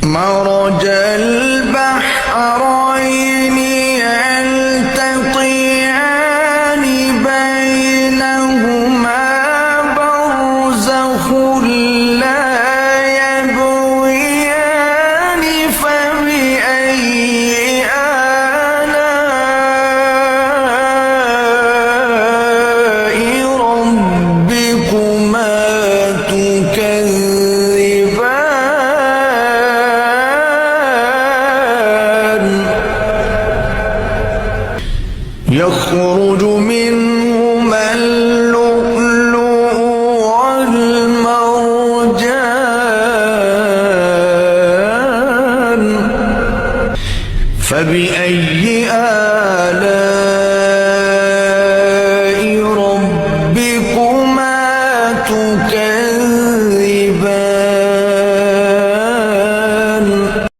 مرج البحرين يلتقيان بينهما برزخ لا يبغيان فبأي آلاء ربكما تكذبان يخرج منهما اللؤلؤ والمرجان فبأي آلاء